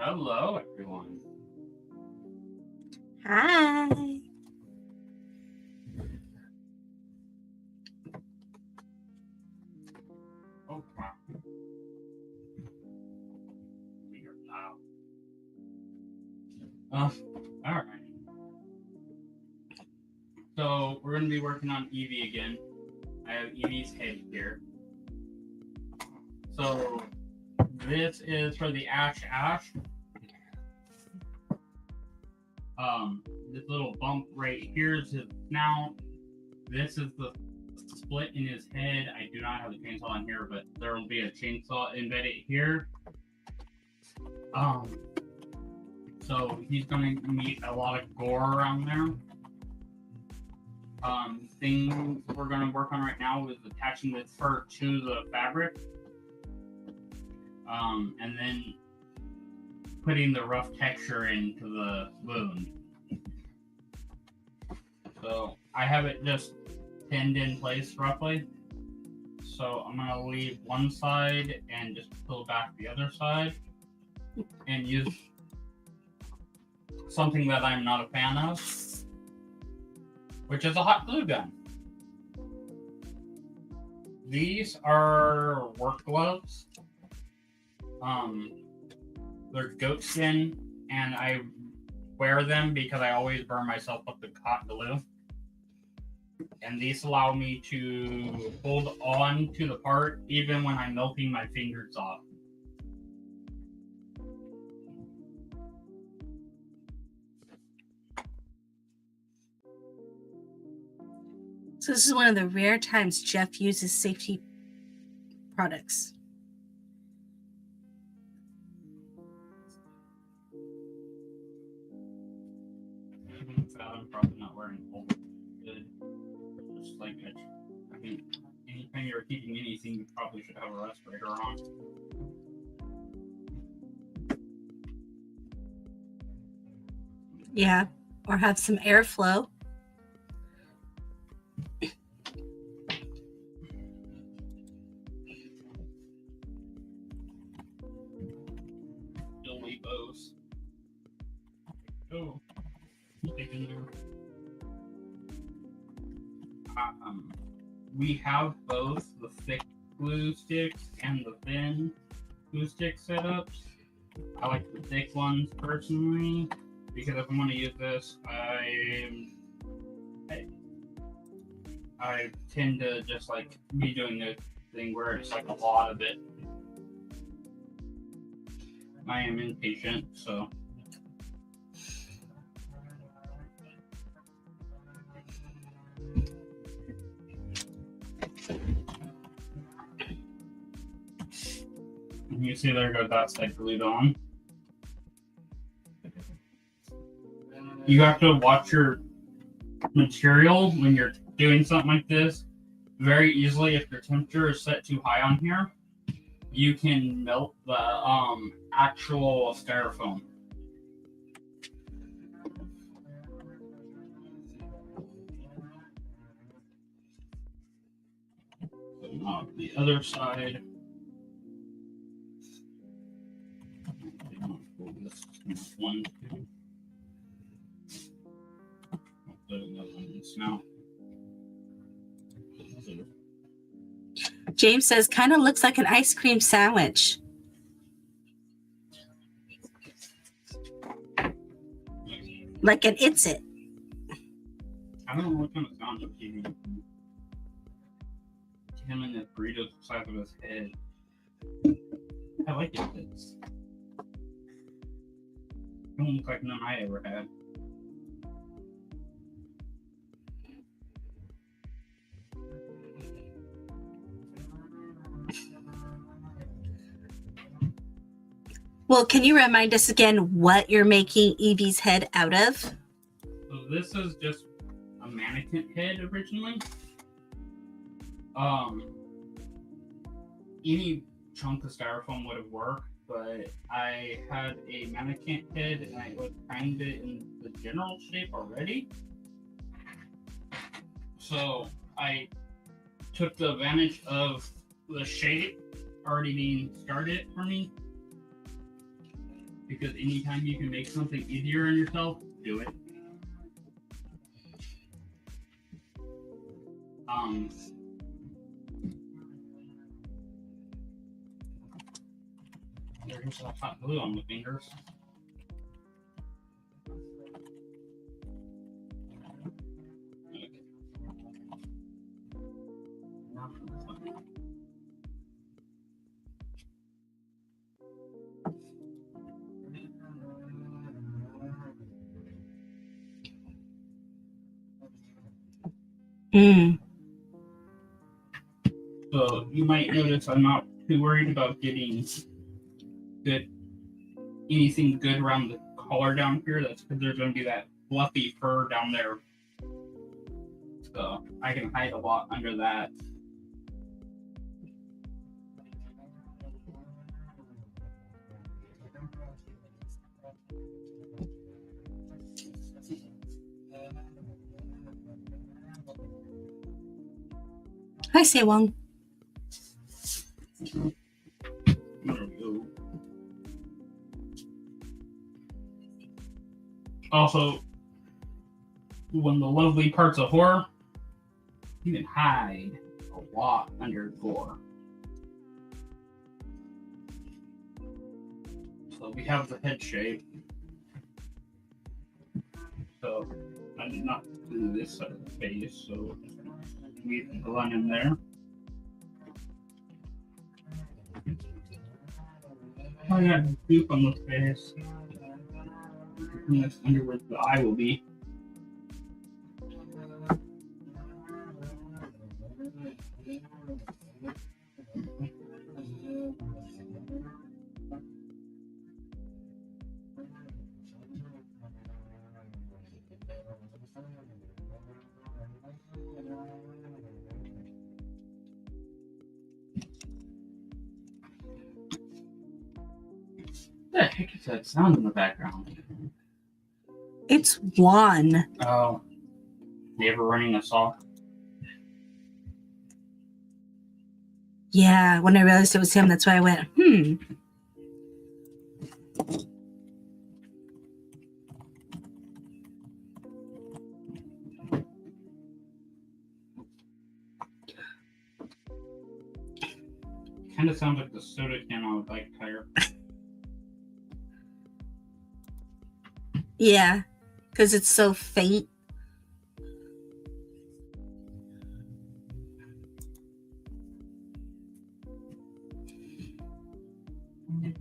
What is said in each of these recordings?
Hello, everyone. Hi. Oh, wow. We are loud. Alright. So, we're going to be working on Eevee again. I have Eevee's head here. So, this is for the Ash. This little bump right here is his snout. This is the split in his head. I do not have the chainsaw on here, but there will be a chainsaw embedded here. So he's gonna meet a lot of gore around there. Thing we're gonna work on right now is attaching the fur to the fabric. And then putting the rough texture into the wound. So I have it just pinned in place roughly. So I'm gonna leave one side and just pull back the other side and use something that I'm not a fan of, which is a hot glue gun. These are work gloves. They're goat skin, and I wear them because I always burn myself up with hot glue. And these allow me to hold on to the part even when I'm melting my fingers off. So this is one of the rare times Jeff uses safety products. I'm probably not wearing all good. Just like I mean, anytime you're keeping anything, you probably should have a respirator on. Yeah, or have some airflow. Billy bows. Oh, taking there. We have both the thick glue sticks and the thin glue stick setups. I like the thick ones personally because if I'm going to use this, I tend to just like be doing the thing where it's like a lot of it. I am impatient, so. You see there goes that side glued on. You have to watch your material when you're doing something like this. Very easily, if your temperature is set too high on here, you can melt the actual styrofoam. So now the other side. This one. I'll put another one in this now. James says, kind of looks like an ice cream sandwich. Like an It's It. I don't know what kind of sandwich he eats. Him and the burrito the size of his head. I like it. It's don't look like none I ever had. Well, can you remind us again what you're making Eevee's head out of? So this is just a mannequin head originally. Any chunk of styrofoam would have worked, but I had a mannequin head and I was kind of in the general shape already. So I took the advantage of the shape already being started for me Because anytime you can make something easier on yourself, do it. There's a hot glue on the fingers. So you might notice I'm not too worried about getting anything good around the collar down here. That's because there's going to be that fluffy fur down there. So I can hide a lot under that. Hi, Sewong. Also, one of the lovely parts of horror, you can hide a lot under gore. So we have the head shape. So I did not do this side of the face, so we can go on in there. I got goop on the face. And that's under where the eye will be. What the heck is that sound in the background? It's Juan. Oh. You ever running a saw? Yeah, when I realized it was him, that's why I went, Kind of sounds like the soda can on a bike tire. Yeah, because it's so faint.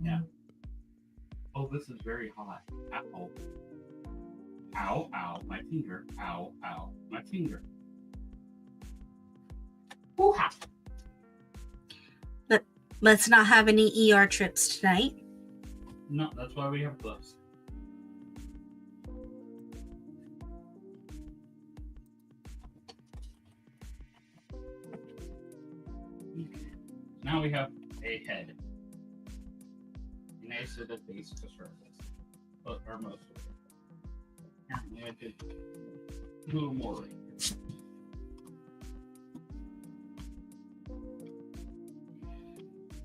Yeah. Oh, this is very hot. Ow. Ow, ow, my finger. Ow, ow, my finger. Ooh-ha. Let's not have any ER trips tonight. No, that's why we have gloves. Now we have a head. Nice little face to start with. Or most of it. Apparently I did a little more right here.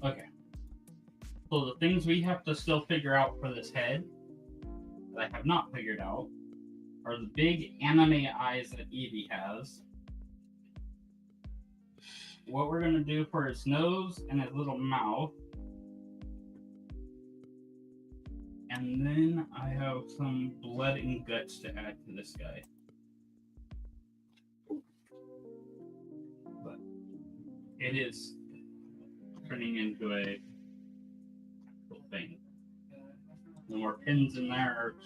Okay. So the things we have to still figure out for this head that I have not figured out are the big anime eyes that Eevee has. What we're going to do for his nose and his little mouth. And then I have some blood and guts to add to this guy. But it is turning into a cool thing. The more pins in there,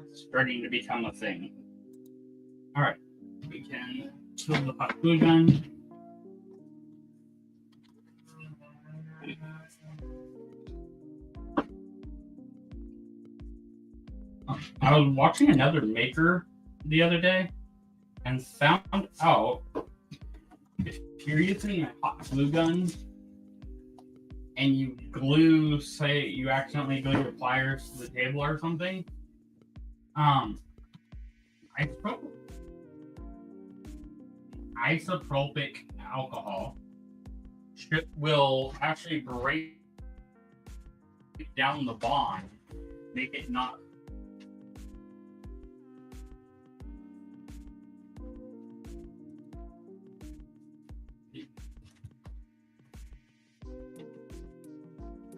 it's starting to become a thing. Alright, we can fill the hot glue gun. I was watching another maker the other day and found out if you're using a hot glue gun and you glue, say you accidentally glue your pliers to the table or something, isopropyl alcohol will actually break down the bond, make it not.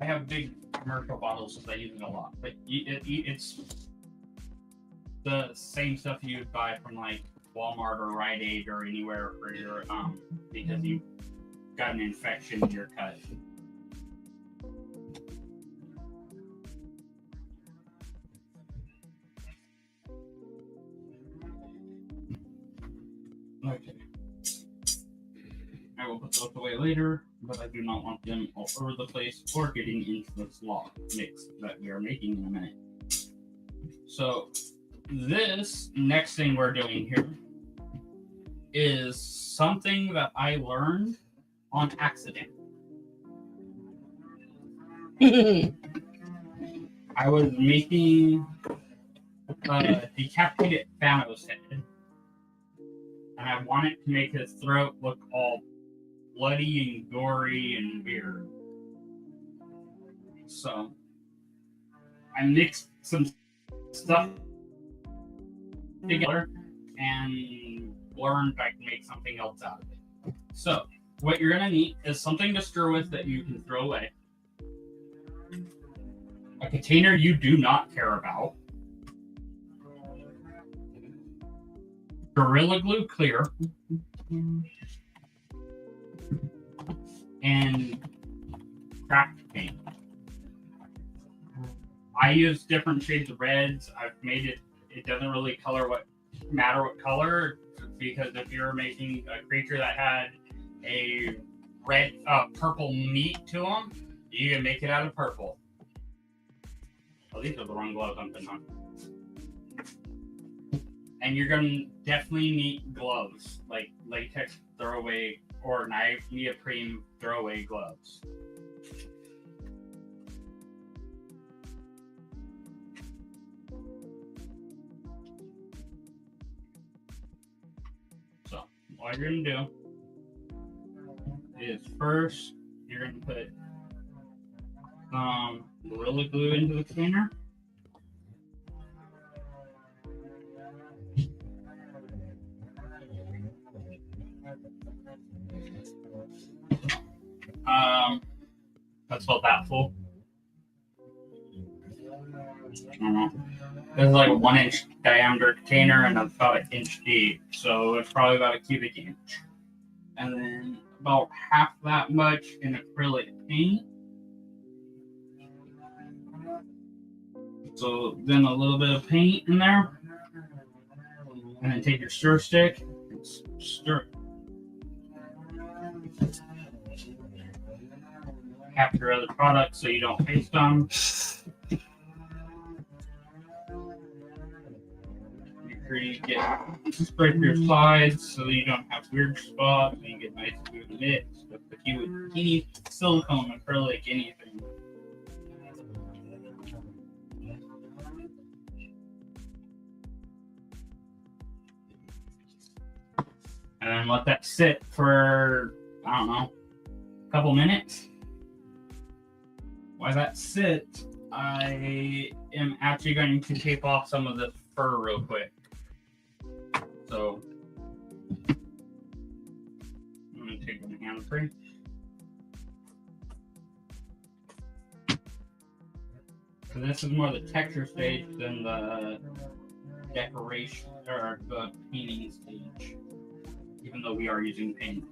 I have big commercial bottles because I use it a lot, but it's the same stuff you would buy from like Walmart or Rite Aid or anywhere for your because you got an infection in your cut. Okay. I will put those away later, but I do not want them all over the place or getting into the slaw mix that we are making in a minute. So this next thing we're doing here is something that I learned on accident. I was making a decapitated Thanos head, and I wanted to make his throat look all bloody and gory and weird. So I mixed some stuff together and learned I can make something else out of it. So what you're gonna need is something to stir with that you can throw away. A container you do not care about. Gorilla Glue clear. And craft paint. I use different shades of reds. I've made it doesn't really matter what color, because if you're making a creature that had a purple meat to them, you can make it out of purple. Oh, these are the wrong gloves I'm putting on. And you're gonna definitely need gloves, like latex throwaway or neoprene throwaway gloves. So what you're gonna do is first you're gonna put Gorilla Glue into the container. That's about that full. I don't know. This is like a 1-inch diameter container and about an inch deep, so it's probably about a cubic inch. And then about half that much in acrylic paint. So then a little bit of paint in there, and then take your stir stick and stir it. Capture other products so you don't waste them. Make sure you scrape your sides so you don't have weird spots and you get nice good mix. But if you would any silicone, acrylic, anything. And then let that sit for, I don't know, a couple minutes. While that sits, I am actually going to tape off some of the fur real quick. So I'm going to take my hand free. So this is more the texture stage than the decoration or the painting stage, even though we are using paint.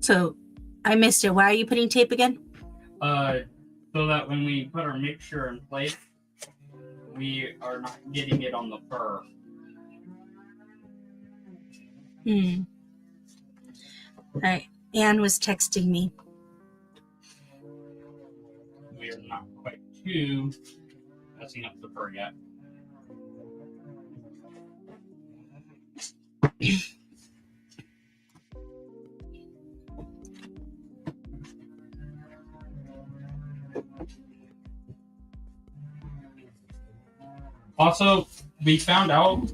So I missed it. Why are you putting tape again? So that when we put our mixture in place, we are not getting it on the fur. All right. Anne was texting me. We are not quite too messing up the fur yet. Also, we found out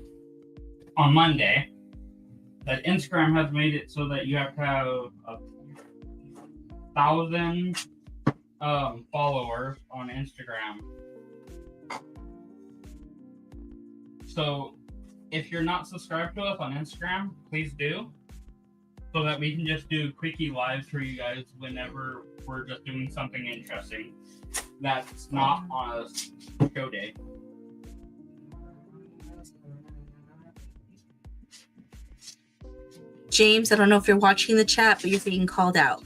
on Monday that Instagram has made it so that you have to have 1,000 followers on Instagram. So if you're not subscribed to us on Instagram, please do, so that we can just do quickie lives for you guys whenever we're just doing something interesting that's not on a show day. James, I don't know if you're watching the chat, but you're being called out.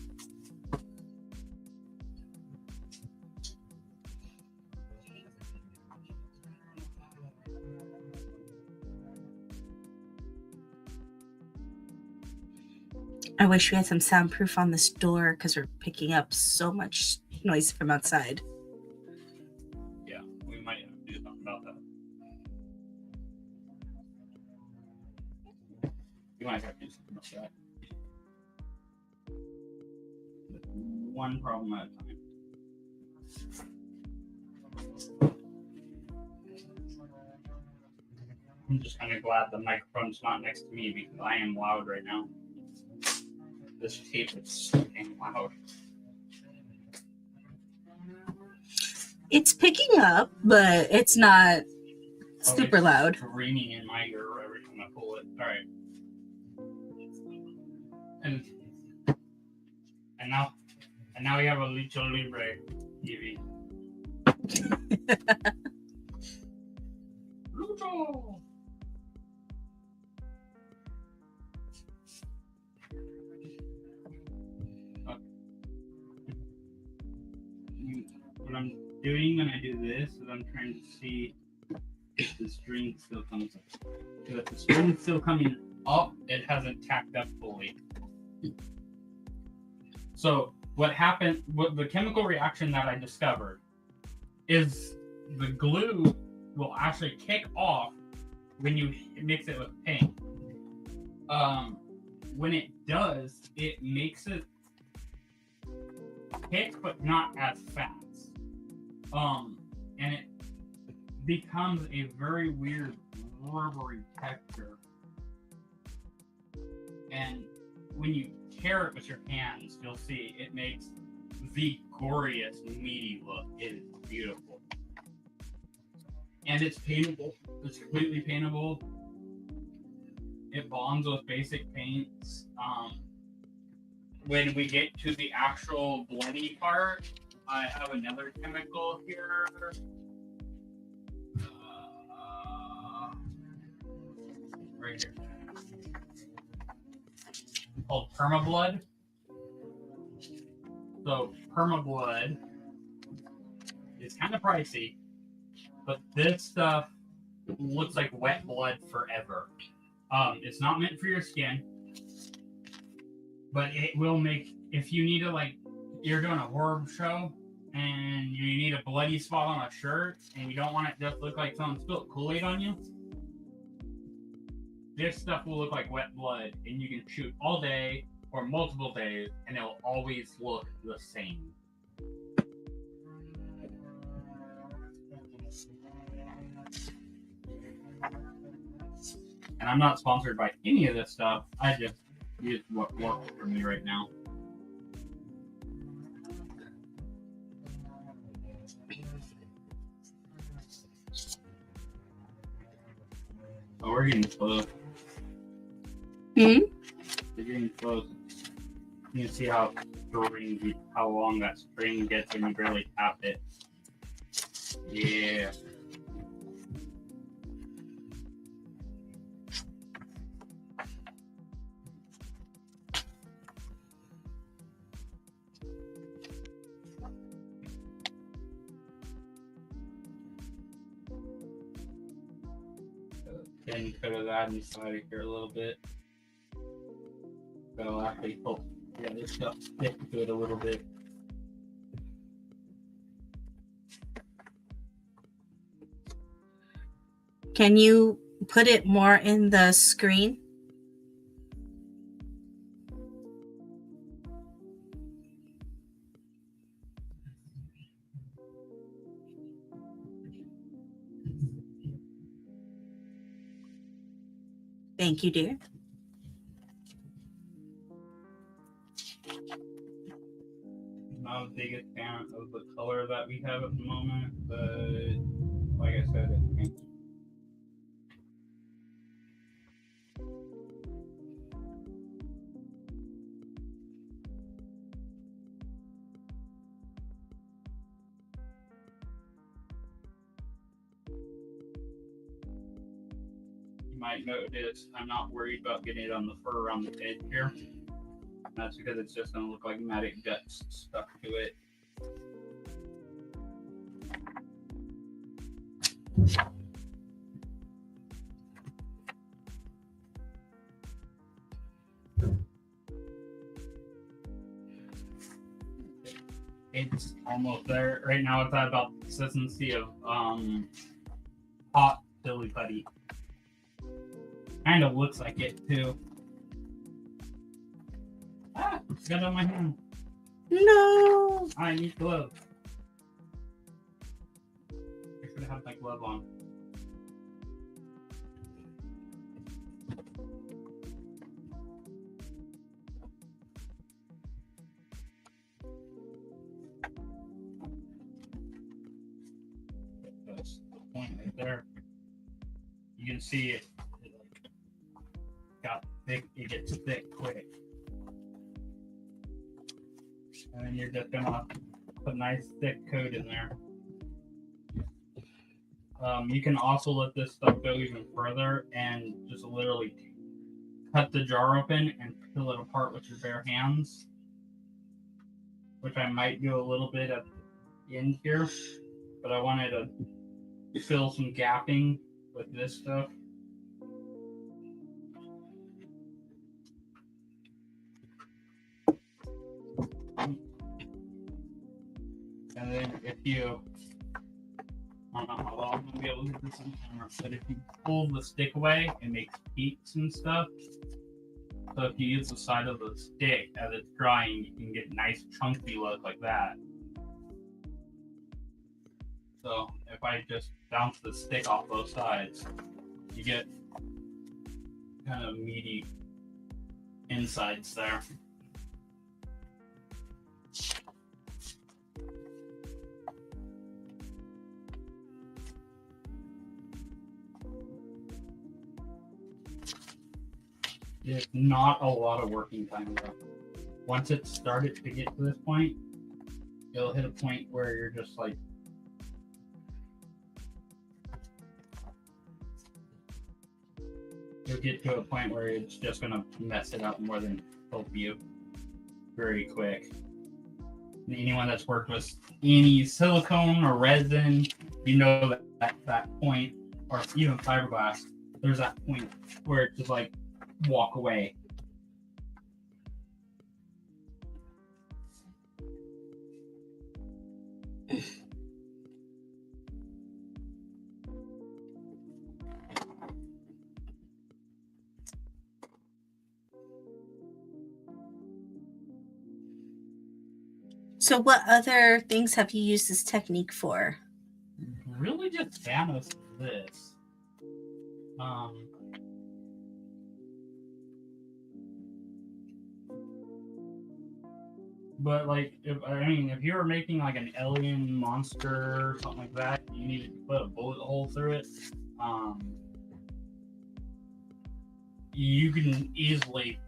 I wish we had some soundproof on this door because we're picking up so much noise from outside. Yeah, we might have to do something about that. You might have to do something about that. One problem at a time. I'm just kind of glad the microphone's not next to me because I am loud right now. This tape is stinking loud. It's picking up, but it's not super loud. Screaming in my ear every time I pull it. All right. And now we have a Lucha Libre Eevee. Lucha! What I'm doing when I do this is I'm trying to see if the string still comes up. Because if the string's still coming up, it hasn't tacked up fully. So what happened, what the chemical reaction that I discovered is the glue will actually kick off when you mix it with paint. When it does, it makes it kick, but not as fast. And it becomes a very weird rubbery texture. And when you tear it with your hands, you'll see it makes the goriest, meaty look. It is beautiful. And it's paintable. It's completely paintable. It bonds with basic paints. When we get to the actual bloody part, I have another chemical here. Right here. Called Permablood. So Permablood is kind of pricey, but this stuff looks like wet blood forever. It's not meant for your skin, but it will make, if you need to, like, you're doing a horror show and you need a bloody spot on a shirt and you don't want it to just look like someone spilled Kool-Aid on you, this stuff will look like wet blood, and you can shoot all day or multiple days and it'll always look the same. And I'm not sponsored by any of this stuff. I just use what works for me right now. Oh, we're getting close. We're getting close. You can see how long that string gets when you barely tap it. Yeah. Then cut of that inside of here a little bit. That'll actually help get this stuff stick to it a little bit. Can you put it more in the screen? Thank you, dear. Not the biggest fan of the color that we have at the moment, but like I said, it's pink. You might notice I'm not worried about getting it on the fur around the edge here. That's because it's just going to look like matted guts stuck to it. It's almost there. Right now it's at about the consistency of hot silly putty. Kind of looks like it too. Ah, got it on my hand. No. I need gloves. I should have my glove on. That's the point right there. You can see it got thick. It gets thick quick. And then you're just gonna put a nice thick coat in there. You can also let this stuff go even further and just literally cut the jar open and peel it apart with your bare hands, which I might do a little bit at the end here, but I wanted to fill some gapping with this stuff. And then if you, I don't know how well I'm going to be able to get this on camera, but if you pull the stick away, it makes peaks and stuff. So if you use the side of the stick as it's drying, you can get a nice chunky look like that. So if I just bounce the stick off both sides, you get kind of meaty insides there. It's not a lot of working time though. Once it's started to get to this point, you'll hit a point where you're just like, you'll get to a point where it's just gonna mess it up more than help you very quick. And anyone that's worked with any silicone or resin, you know that point, or even fiberglass, there's that point where it's just like, walk away. So what other things have you used this technique for? Really just Thanos this. But like, if you were making like an alien monster or something like that, you needed to put a bullet hole through it. You can easily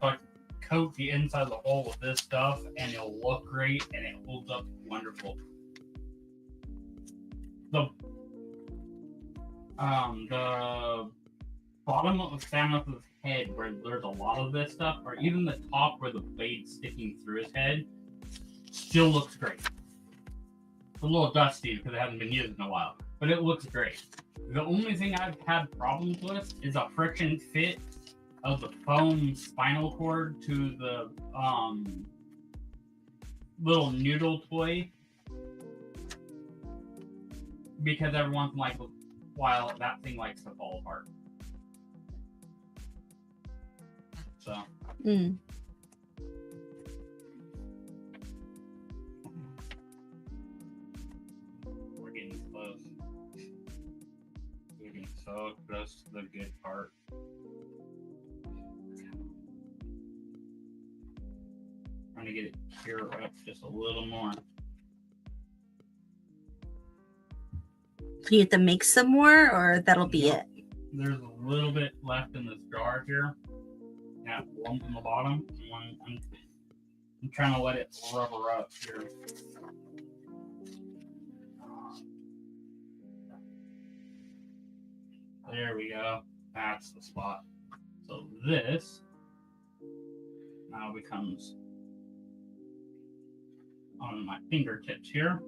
coat the inside of the hole with this stuff, and it'll look great, and it holds up wonderful. The bottom of Thanos' head, where there's a lot of this stuff, or even the top where the blade's sticking through his head, still looks great. It's a little dusty because it hasn't been used in a while, but it looks great. The only thing I've had problems with is a friction fit of the foam spinal cord to the little noodle toy, because every once in a while that thing likes to fall apart. So. We're getting close. We're getting so close to the good part. trying to get it here up just a little more. Do you have to make some more, or that'll be it? There's a little bit left in this jar here. Yeah, lump in the bottom. I'm trying to let it rubber up here. There we go. That's the spot. So this now becomes on my fingertips here.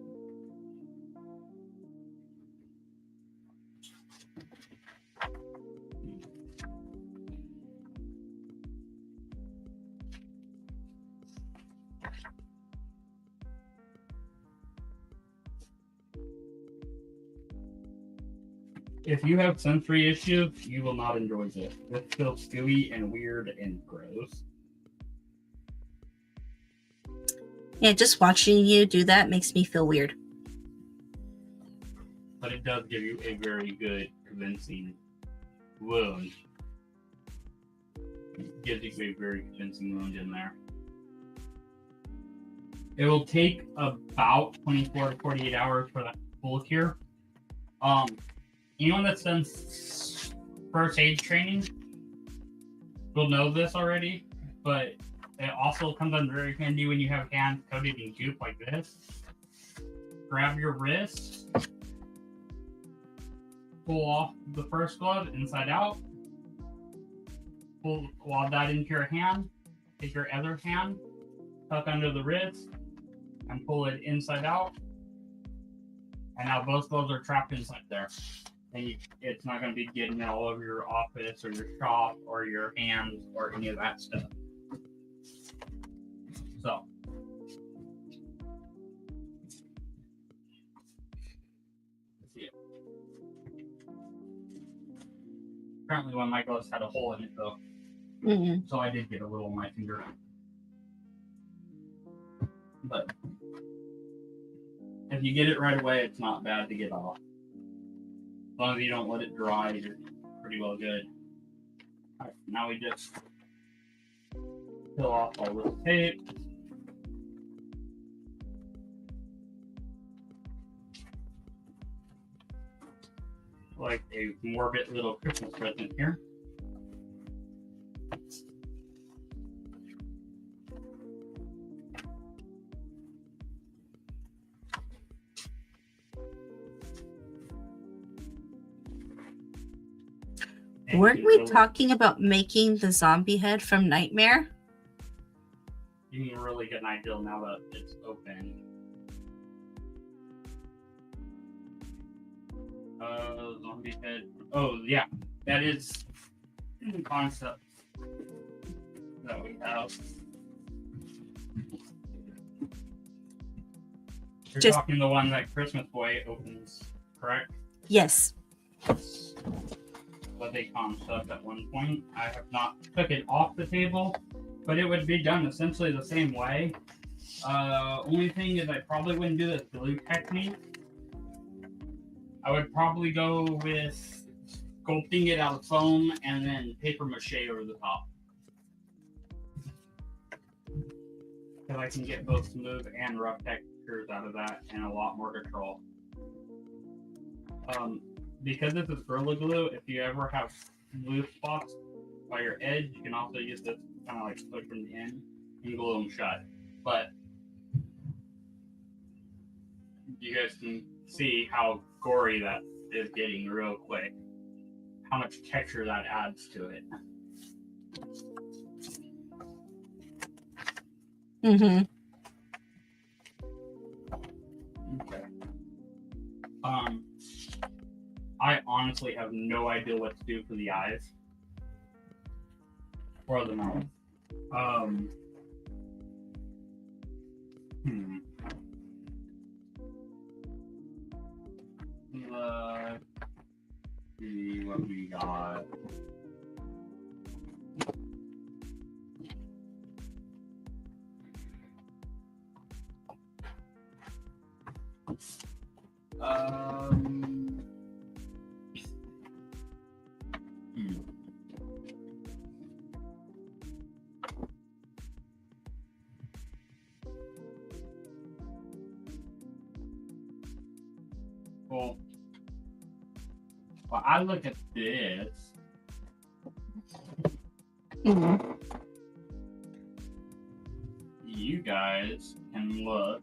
If you have sensory issues, you will not enjoy this. This feels gooey and weird and gross. Yeah, just watching you do that makes me feel weird. But it does give you a very good, convincing wound. It gives you a very convincing wound in there. It will take about 24 to 48 hours for that to full cure. Anyone that's done first aid training will know this already, but it also comes in very handy when you have hands coated in goop like this. Grab your wrist, pull off the first glove inside out, wad that into your hand, take your other hand, tuck under the wrist, and pull it inside out. And now both gloves are trapped inside there. And it's not going to be getting all over your office or your shop or your hands or any of that stuff. So, let's see it. Apparently one of my gloves had a hole in it though. Mm-hmm. So I did get a little on my finger. But if you get it right away, it's not bad to get off. As long as you don't let it dry, you're pretty well good. Alright, now we just peel off all this tape. Like a morbid little Christmas present here. Weren't we talking about making the zombie head from Nightmare? You can really get an idea now that it's open. Zombie head. Oh, yeah. That is the concept that we have. You're talking the one that Christmas Boy opens, correct? Yes. That's what they concept at one point. I have not took it off the table, but it would be done essentially the same way. Only thing is I probably wouldn't do the glue technique. I would probably go with sculpting it out of foam and then paper mache over the top. Because I can get both smooth and rough textures out of that and a lot more control. Because this is Gorilla Glue, if you ever have loose spots by your edge, you can also use this kind of like push from the end and glue them shut. But you guys can see how gory that is getting real quick. How much texture that adds to it. Mm-hmm. Okay. I honestly have no idea what to do for the eyes or the mouth. Let's see what we got. But I look at this. You guys can look.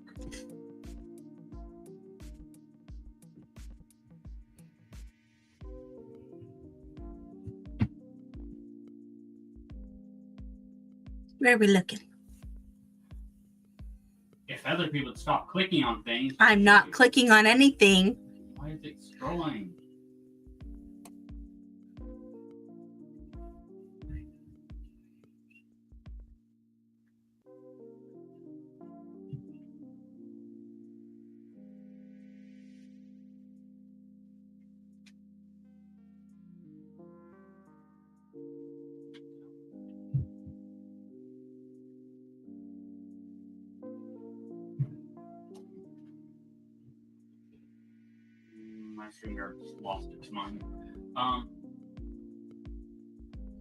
Where are we looking? If other people would stop clicking on things. I'm not clicking on anything. Why is it scrolling? My finger just lost its mind. Do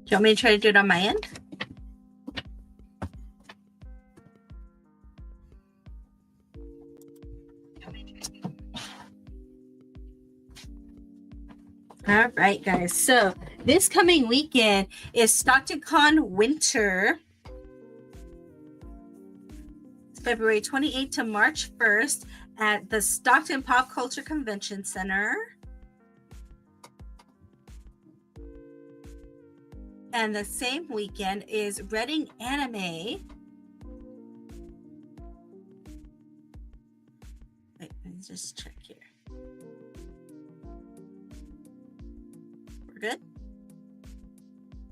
you want me to try to do it on my end? All right, guys. So this coming weekend is StocktonCon Winter. It's February 28th to March 1st at the Stockton Pop Culture Convention Center. And the same weekend is Reading Anime. Wait, let me just check here. We're good?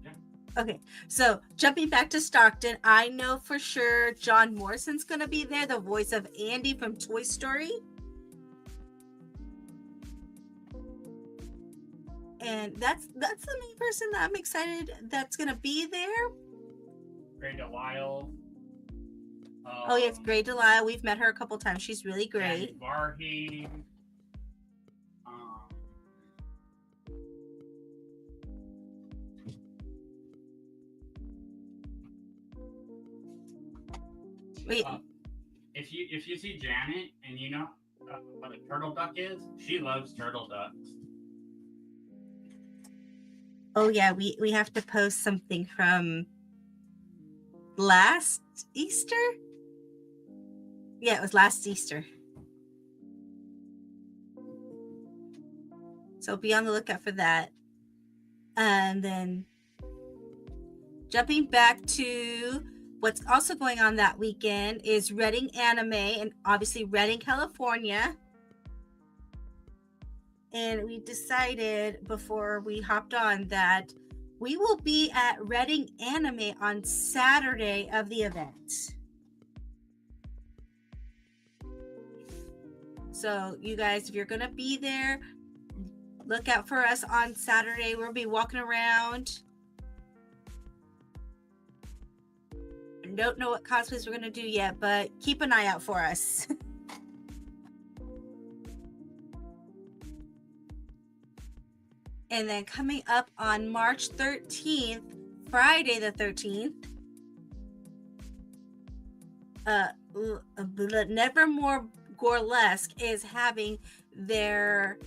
Yeah. Okay, so jumping back to Stockton, I know for sure John Morrison's going to be there, the voice of Andy from Toy Story. And that's the main person that I'm excited that's going to be there. Gray Delisle. Oh, yes, Gray Delisle. We've met her a couple times. She's really great. Varhey. Wait. If you see Janet and you know what a turtle duck is, she loves turtle ducks. Oh yeah, we have to post something from last Easter. Yeah, it was last Easter. So be on the lookout for that. And then jumping back to what's also going on that weekend is Reading Anime, and obviously Reading, California. And we decided before we hopped on that we will be at Reading Anime on Saturday of the event. So you guys, if you're going to be there, look out for us on Saturday. We'll be walking around. Don't know what cosplays we're going to do yet, but keep an eye out for us. And then coming up on March 13th, Friday the 13th, Nevermore Gorlesque is having their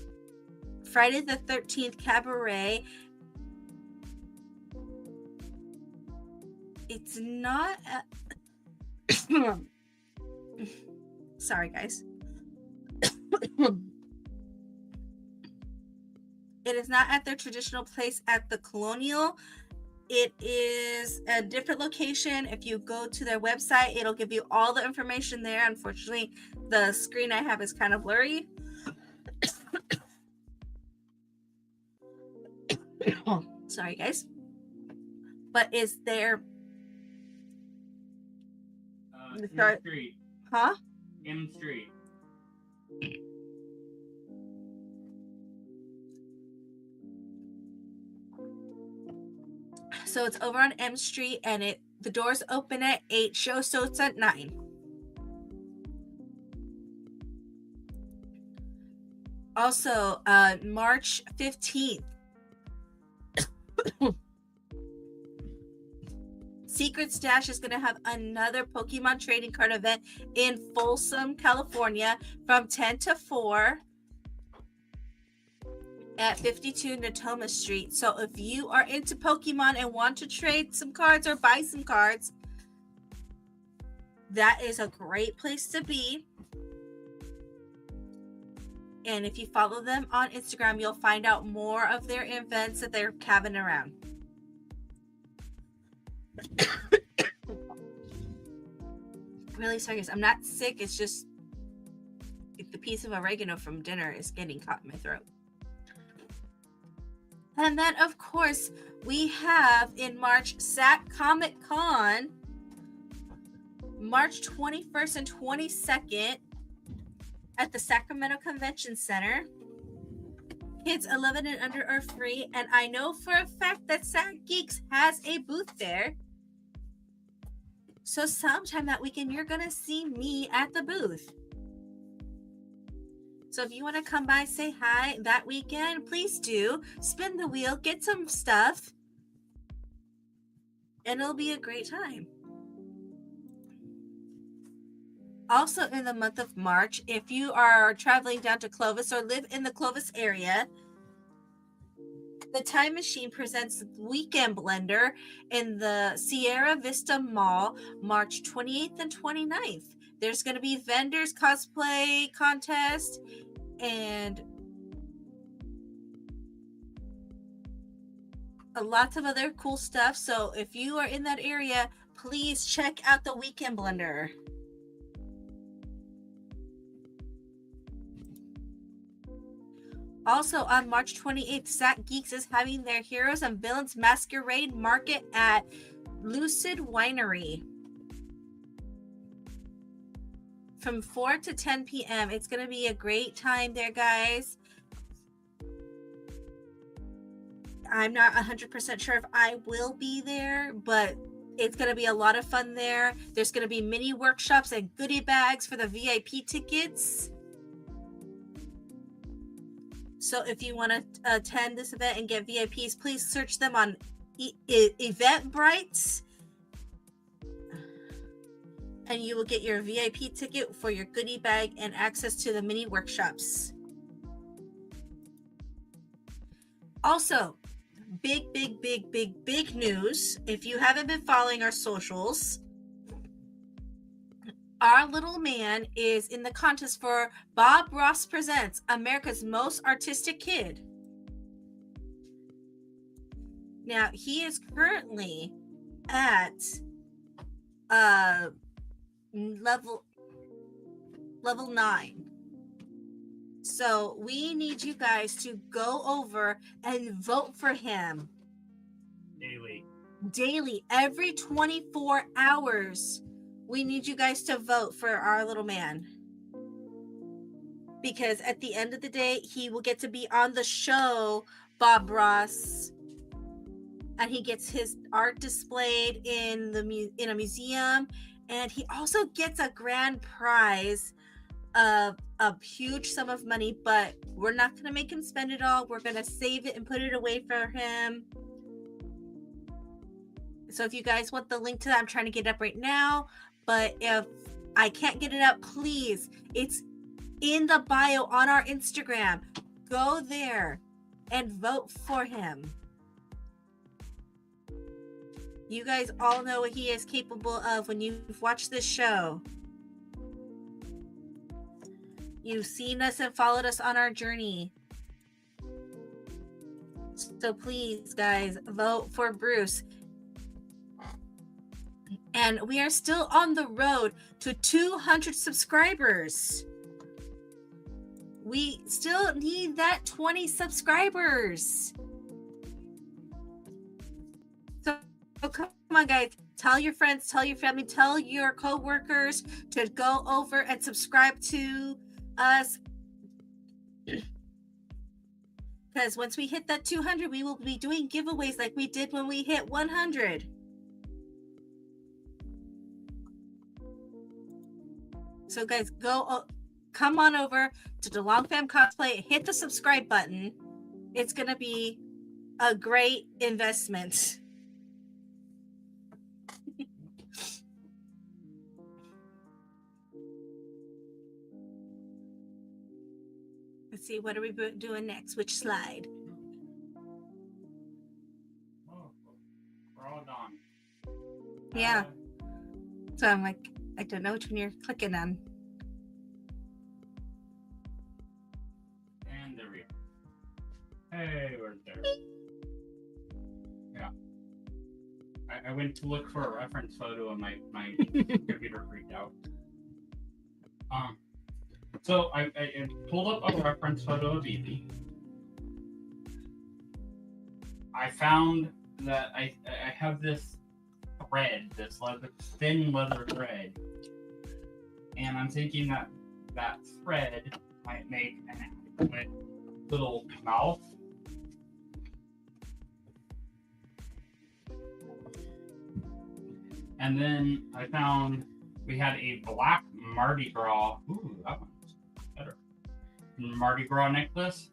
Friday the 13th cabaret. It's not sorry guys. It is not at their traditional place at the Colonial. It is a different location. If you go to their website, it'll give you all the information there. Unfortunately, the screen I have is kind of blurry. Sorry, guys. But is there... M Street. Huh? M Street. So it's over on M Street, and the doors open at 8, show starts at 9. Also, March 15th, Secret Stash is going to have another Pokemon trading card event in Folsom, California from 10 to 4. at 52 Natoma Street. So if you are into Pokemon and want to trade some cards or buy some cards, that is a great place to be. And if you follow them on Instagram, you'll find out more of their events that they're having around. Really sorry, guys. I'm not sick. It's just the piece of oregano from dinner is getting caught in my throat. And then, of course, we have in March SAC Comic Con, March 21st and 22nd at the Sacramento Convention Center. Kids 11 and under are free, and I know for a fact that SAC Geeks has a booth there. So sometime that weekend, you're going to see me at the booth. So if you want to come by, say hi that weekend, please do. Spin the wheel, get some stuff, and it'll be a great time. Also in the month of March, if you are traveling down to Clovis or live in the Clovis area, the Time Machine presents Weekend Blender in the Sierra Vista Mall, March 28th and 29th. There's going to be vendors, cosplay contest, and lots of other cool stuff. So if you are in that area, please check out the Weekend Blender. Also on March 28th, SAC Geeks is having their Heroes and Villains Masquerade Market at Lucid Winery from 4 to 10 p.m. It's going to be a great time there, guys. I'm not 100% sure if I will be there, but it's going to be a lot of fun there. There's going to be mini workshops and goodie bags for the VIP tickets. So if you want to attend this event and get VIPs, please search them on Eventbrite, and you will get your VIP ticket for your goodie bag and access to the mini workshops. Also, big news. If you haven't been following our socials, our little man is in the contest for Bob Ross Presents America's Most Artistic Kid. Now, he is currently at level 9. So we need you guys to go over and vote for him. Daily, every 24 hours. We need you guys to vote for our little man. Because at the end of the day, he will get to be on the show, Bob Ross. And he gets his art displayed in a museum. And he also gets a grand prize of a huge sum of money. But we're not going to make him spend it all. We're going to save it and put it away for him. So if you guys want the link to that, I'm trying to get it up right now. But if I can't get it up, please, it's in the bio on our Instagram. Go there and vote for him. You guys all know what he is capable of when you've watched this show. You've seen us and followed us on our journey. So please, guys, vote for Bruce. And we are still on the road to 200 subscribers. We still need that 20 subscribers. So come on, guys. Tell your friends, tell your family, tell your co-workers to go over and subscribe to us. Because once we hit that 200, we will be doing giveaways like we did when we hit 100. So guys, come on over to the Long Fam Cosplay, hit the subscribe button. It's going to be a great investment. Let's see, what are we doing next? Which slide? Oh, we're all done. Yeah. So I'm like, I don't know which one you're clicking on. And there we go. Hey, we're there. Yeah. I went to look for a reference photo and my computer freaked out. So I pulled up a reference photo of Eevee. I found that I have this thread, this thin leather thread, and I'm thinking that thread might make an adequate little mouth. And then I found we had a black Mardi Gras. Ooh, that one's better. Mardi Gras necklace.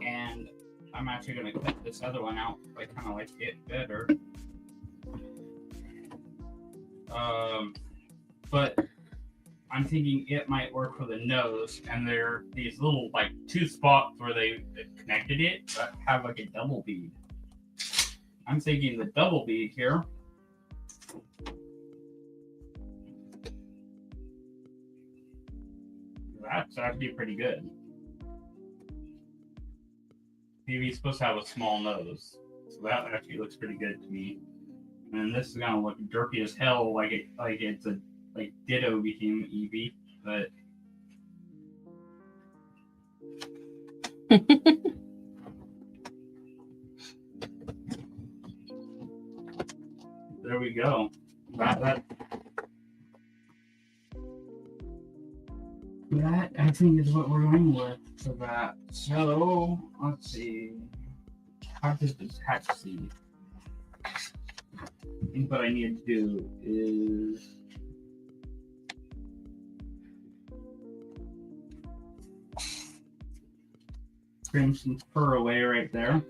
And I'm actually going to cut this other one out. I kind of like it better. But I'm thinking it might work for the nose. And there are these little, like, 2 spots where they connected it that have, like, a double bead. I'm thinking the double bead here. That's actually pretty good. Eevee's supposed to have a small nose, so that actually looks pretty good to me. And this is gonna look derpy as hell, like Ditto became Eevee, but there we go. That I think is what we're going with for that. So let's see. How does this hatch seed? I think what I need to do is trim some fur away right there.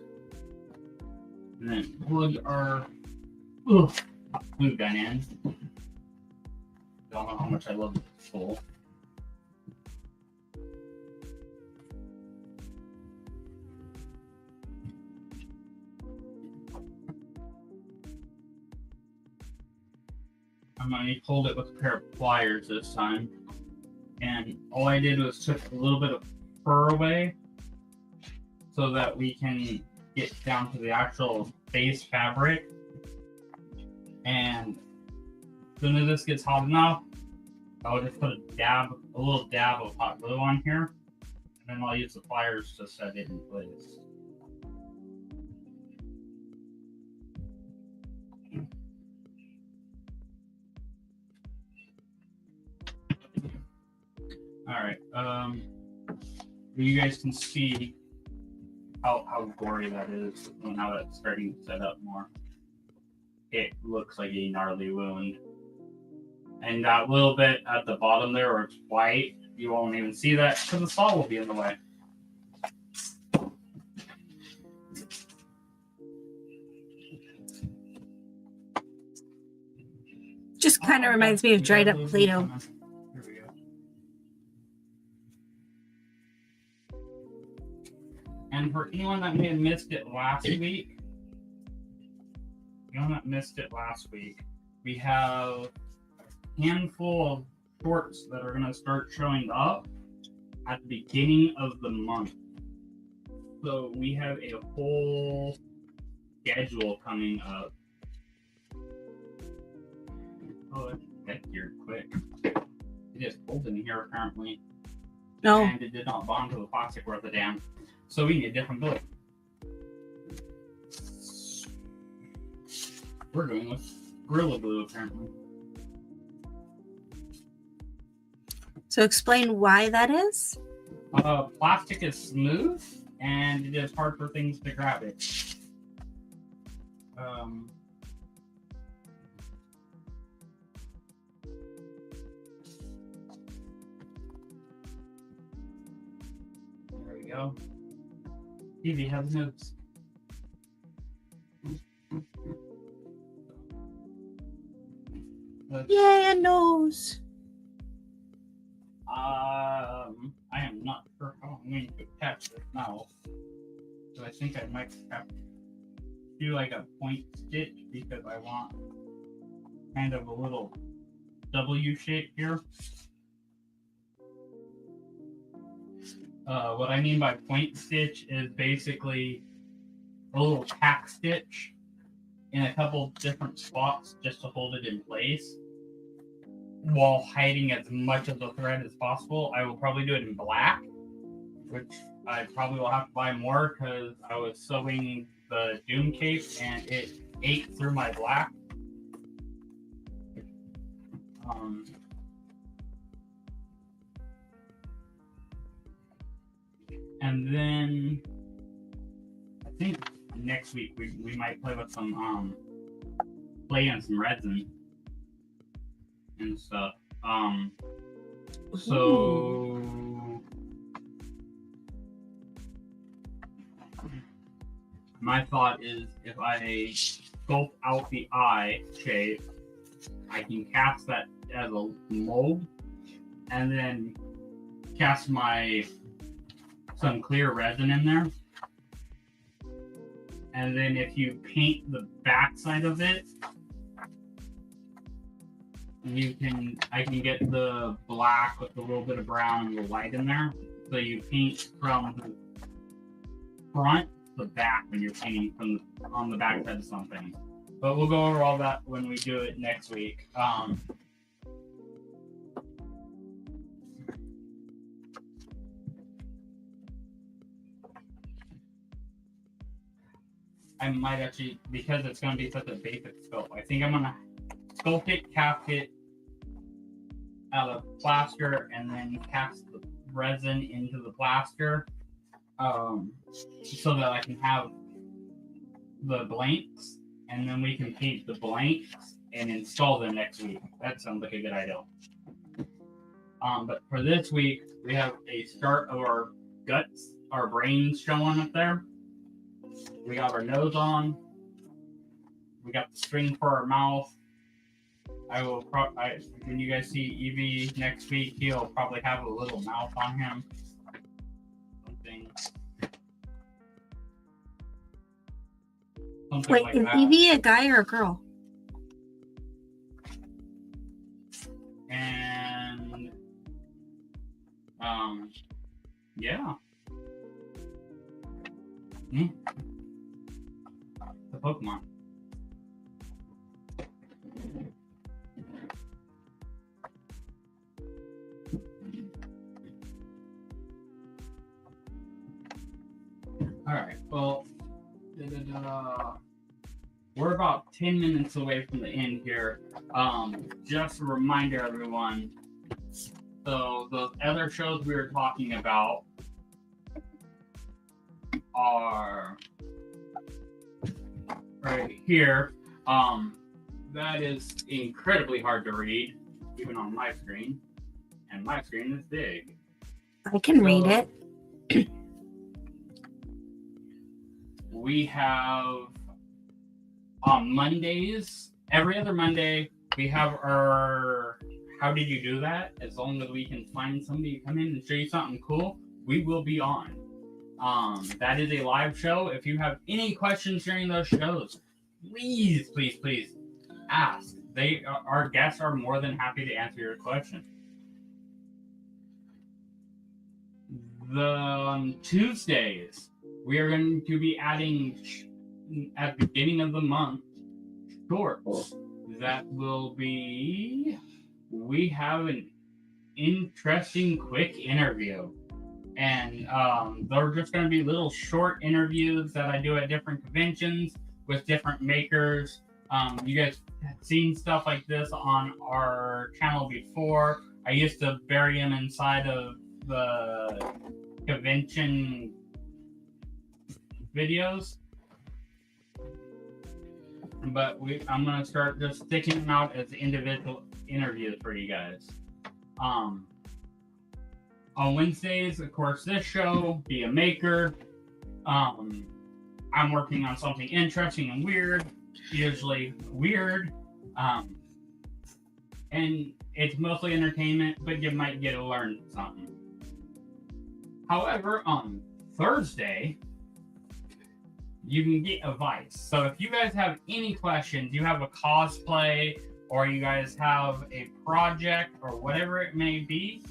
And then plug our glue gun in. Don't know how much I love this tool. I'm going to hold it with a pair of pliers this time. And all I did was took a little bit of fur away so that we can get down to the actual base fabric. And as soon as this gets hot enough, I'll just put a little dab of hot glue on here. And then I'll use the pliers to set it in place. Alright, you guys can see how gory that is and how that's starting to set up more. It looks like a gnarly wound. And that little bit at the bottom there where it's white, you won't even see that because the saw will be in the way. Just kind of reminds me of dried up Play-Doh. And for anyone that may have missed it last week, we have a handful of shorts that are going to start showing up at the beginning of the month. So we have a whole schedule coming up. Oh, that geared quick. It is cold in here apparently. No. And it did not bond to the plastic worth a damn. So we need a different glue. We're going with Gorilla Glue apparently. So explain why that is. Plastic is smooth and it is hard for things to grab it. There we go. Eevee has notes. Yay, a nose. I am not sure how I'm going to attach this mouth. So I think I might have to do like a point stitch because I want kind of a little W shape here. What I mean by point stitch is basically a little tack stitch in a couple different spots just to hold it in place while hiding as much of the thread as possible. I will probably do it in black, which I probably will have to buy more because I was sewing the Doom cape and it ate through my black. And then I think next week we might play with some clay and some resin and stuff. So my thought is if I sculpt out the eye shape, I can cast that as a mold and then cast some clear resin in there. And then if you paint the back side of it, I can get the black with a little bit of brown and the white in there. So you paint from the front to the back when you're painting on the back side of something. But we'll go over all that when we do it next week. I might actually, because it's going to be such a basic sculpt, I think I'm going to sculpt it, cast it out of plaster, and then cast the resin into the plaster so that I can have the blanks, and then we can paint the blanks and install them next week. That sounds like a good idea. But for this week, we have a start of our guts, our brains showing up there. We got our nose on. We got the string for our mouth. When you guys see Eevee next week, he'll probably have a little mouth on him. Something Wait, like is that. Eevee a guy or a girl? And yeah. The Pokemon. Alright, well, we're about 10 minutes away from the end here. Just a reminder, everyone. So, those other shows we were talking about are right here. That is incredibly hard to read, even on my screen. And my screen is big. I can read it. We have on Mondays, every other Monday, we have our How Did You Do That? As long as we can find somebody to come in and show you something cool, we will be on. That is a live show. If you have any questions during those shows, please ask. Our guests are more than happy to answer your question. The Tuesdays, we are going to be adding at the beginning of the month shorts. That will be, we have an interesting quick interview. And they're just going to be little short interviews that I do at different conventions with different makers. You guys have seen stuff like this on our channel before. I used to bury them inside of the convention videos. But I'm going to start just sticking them out as individual interviews for you guys. On Wednesdays, of course, this show, Be a Maker. I'm working on something interesting and weird, usually weird. And it's mostly entertainment, but you might get to learn something. However, on Thursday, you can get advice. So if you guys have any questions, you have a cosplay, or you guys have a project, or whatever it may be,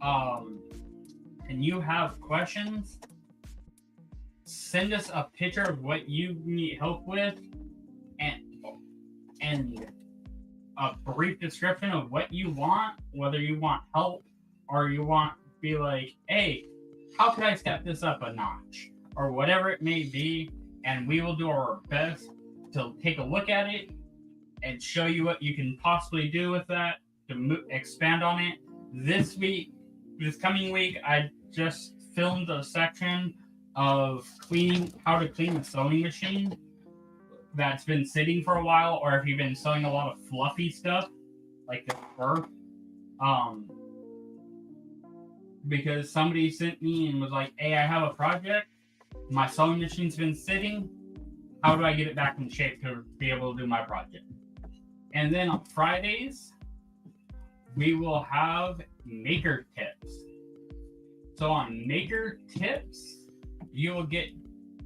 and you have questions, send us a picture of what you need help with, and a brief description of what you want, whether you want help or you want to be like, hey, how could I step this up a notch, or whatever it may be, and we will do our best to take a look at it and show you what you can possibly do with that to expand on it. This coming week, I just filmed a section of how to clean a sewing machine that's been sitting for a while, or if you've been sewing a lot of fluffy stuff like this fur. Because somebody sent me and was like, hey, I have a project. My sewing machine's been sitting. How do I get it back in shape to be able to do my project? And then on Fridays, we will have maker tips. So on maker tips, you will get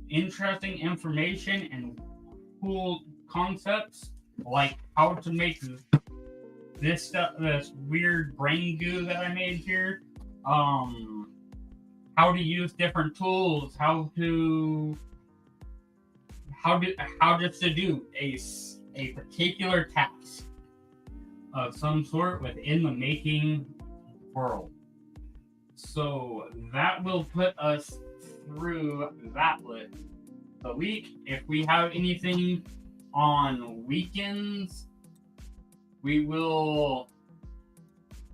interesting information and cool concepts, like how to make this stuff, this weird brain goo that I made here, how to use different tools, how just to do a particular task of some sort within the making world. So that will put us through that list. The week, if we have anything on weekends, we will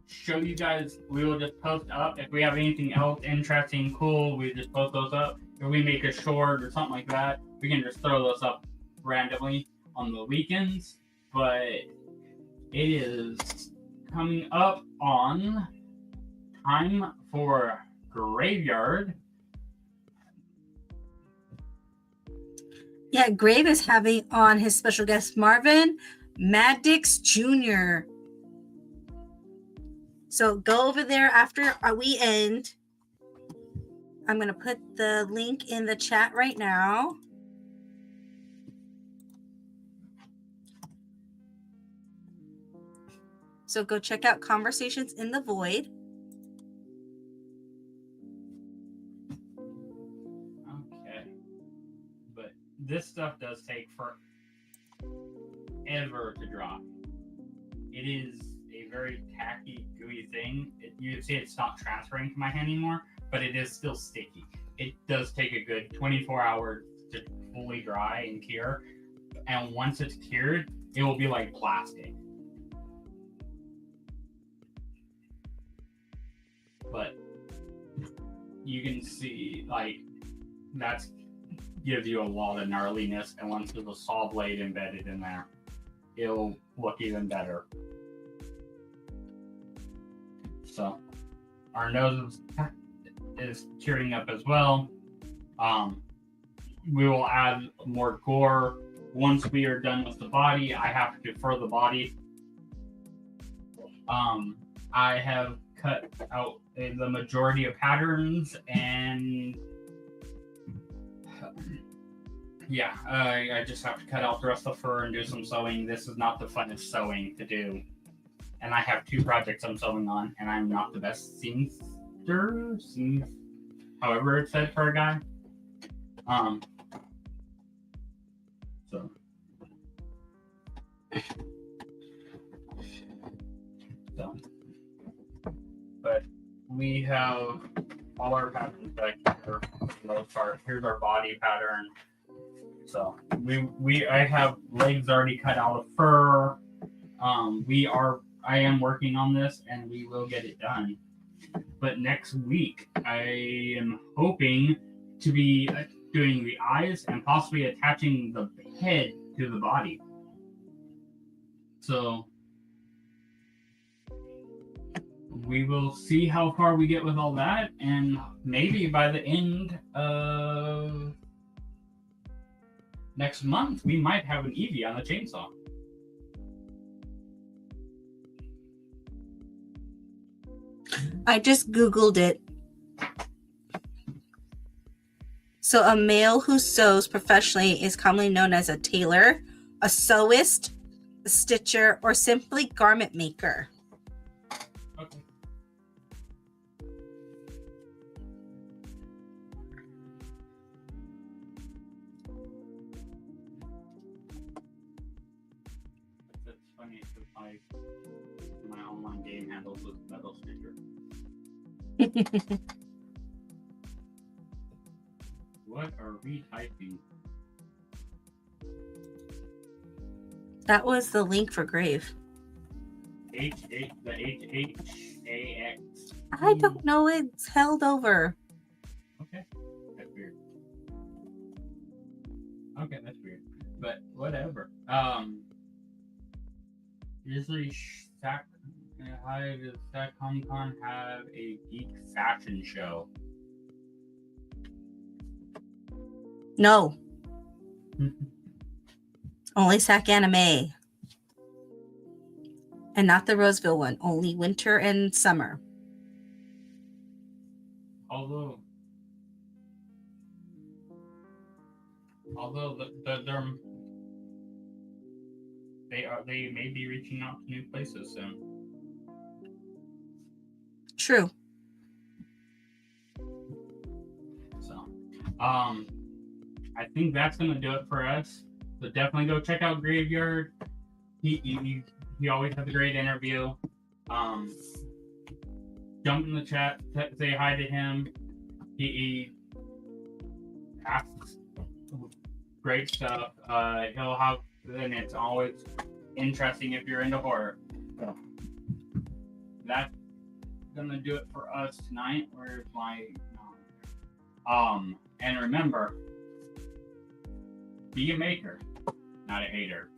show you guys. We will just post up. If we have anything else interesting, cool, we just post those up. If we make a short or something like that, we can just throw those up randomly on the weekends. But it is coming up on time for Graveyard. Yeah, Grave is having on his special guest Marvin Maddox Jr. So go over there after we end. I'm going to put the link in the chat right now. So go check out Conversations in the Void. Okay. But this stuff does take forever to drop. It is a very tacky, gooey thing. You see it's not transferring to my hand anymore, but it is still sticky. It does take a good 24 hours to fully dry and cure. And once it's cured, it will be like plastic. But you can see, like, that gives you a lot of gnarliness, and once there's a saw blade embedded in there, it'll look even better. So, our nose is curing up as well. We will add more gore once we are done with the body. I have to fur the body. I have cut out the majority of patterns, and yeah, I just have to cut out the rest of the fur and do some sewing. This is not the funnest sewing to do, and I have 2 projects I'm sewing on, and I'm not the best seamster, however it's said for a guy. But we have all our patterns back here for the most part. Here's our body pattern. So I have legs already cut out of fur. I am working on this, and we will get it done. But next week, I am hoping to be doing the eyes and possibly attaching the head to the body. So we will see how far we get with all that, and maybe by the end of next month, we might have an Eevee on the chainsaw. I just Googled it. So a male who sews professionally is commonly known as a tailor, a sewist, a stitcher, or simply garment maker. Okay. That's funny because my online game handles with metal stitcher. What are we typing? That was the link for Grave. The HHAX. I don't know. It's held over. Okay. That's weird. Okay, that's weird. But whatever. Usually how does Stack Comic Con have a geek fashion show? No. Only Sac Anime. And not the Roseville one. Only winter and summer. Although they may be reaching out to new places soon. True. So, I think that's gonna do it for us. So definitely go check out Graveyard. He always has a great interview. Jump in the chat, say hi to him. He asks great stuff. He'll have, and it's always interesting if you're into horror. So that's gonna do it for us tonight. Where's my and remember, be a maker, not a hater.